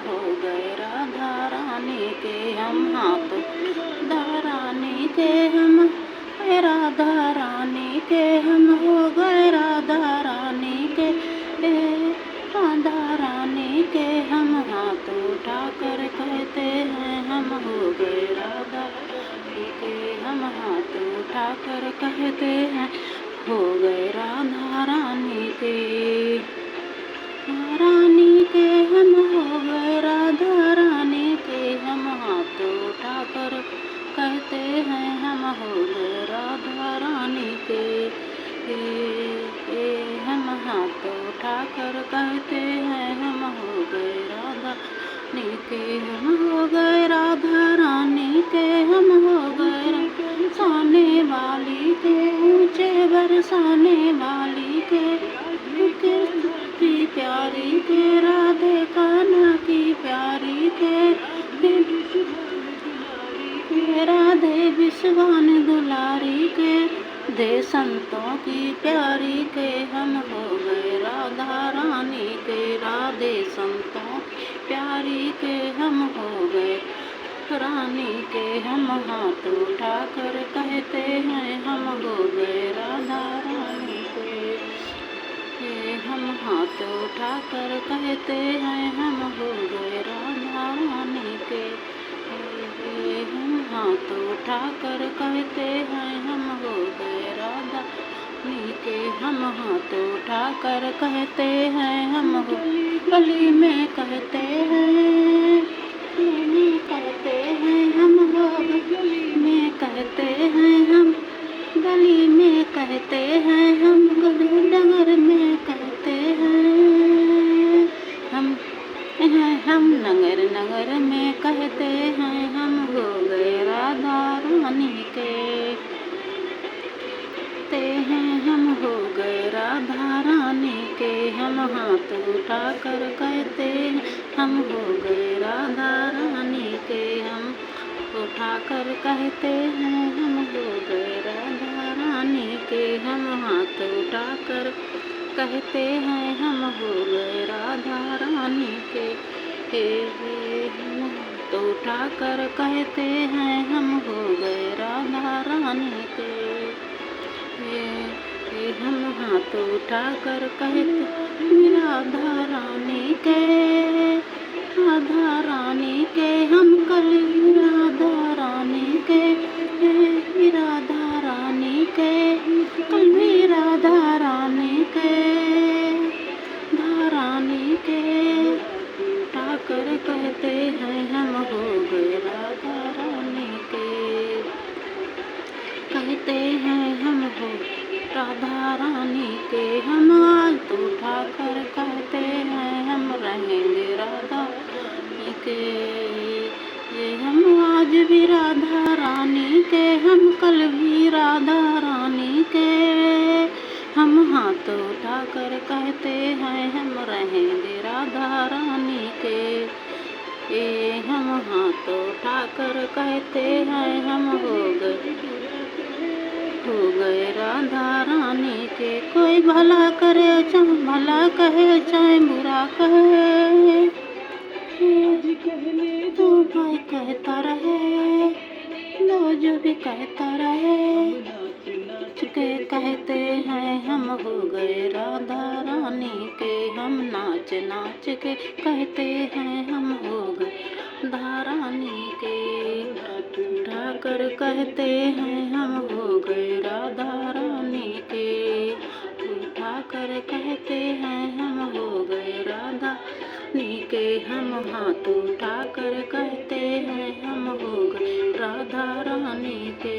हो गए राधा रानी के। हम हाथ रानी के हम राधा रानी के हम हो गए राधा रानी के। राधा रानी के हम हाथ उठा कर कहते हैं हम हो गए राधा रानी के। हम हाथ उठा कर कहते हैं हो गए राधा रानी के। रानी के हम हो गए राधा रानी के। हम हाथ उठा कर कहते हैं हम हो गए राधा रानी के। हम हाथ उठा कर कहते हैं हम हो गए राधा रानी के। हम हो गए राधा रानी के। हम हो गए बरसाने वाली के ऊंचे बरसाने वाली के की प्यारी के राधे कान्हा की प्यारी के राधे विश्वान दुलारी के दे संतों की प्यारी के। हम हो गए राधा रानी के राधे संतों प्यारी के। हम हो गए रानी के। हम हाथ उठा कर कहते हैं हम हो गए राधा रानी के। हम हाथ उठा कर कहते हैं हम हो गए राधा रानी के। हम हाथ उठा कर कहते हैं हम हो गए राधा रानी के। हम हाथ उठा कर कहते हैं हम हो गली में कहते हैं कहते हैं हम हो गली में कहते हैं हम गली में कहते हैं हम गली डगर में कहते हैं हम नगर नगर में कहते हैं हम हो गए राधा रानी के। कहते हैं हम हो गए राधा रानी के। हम हाथ उठा कर कहते हैं हम हो गए राधा रानी के। हम उठा कर कहते हैं हम हो गए राधा रानी के। हम हाथ उठा कर कहते हैं हम हो गए राधा रानी के। हम हाथ उठा कर कहते हैं हम हो गए राधा रानी के। हम हाथ उठा कर कहते राधा रानी के राधा रानी के। हम कल राधा रानी के राधा रानी के कल भी राधा रानी के रानी के उठा कर कहते हैं हम हो गए राधा रानी के। कहते हैं हम हो राधा रानी के। हम आज उठा कर कहते हैं हम रहेंगे राधा रानी के। हम आज भी राधा रानी के हम कल भी राधा रानी के। हम हाथ उठा कर कहते हैं हम रहेंगे राधा रानी के। हम हाथ उठा कर कहते हैं हम हो गए राधा रानी के। कोई भला करे चाहे भला कहे चाहे बुरा कहे तो भाई कहता रहे लो जो भी कहता रहे के कहते हैं हम हो गए राधा रानी के। हम नाच नाच के कहते हैं हम हो गए राधा रानी के। उठा कर कहते हैं हम हो गए राधा रानी के। उठा कर कहते हैं हम हो गए राधा रानी के। हम हाथ उठा कर कहते हैं हम हो गए राधा रानी के।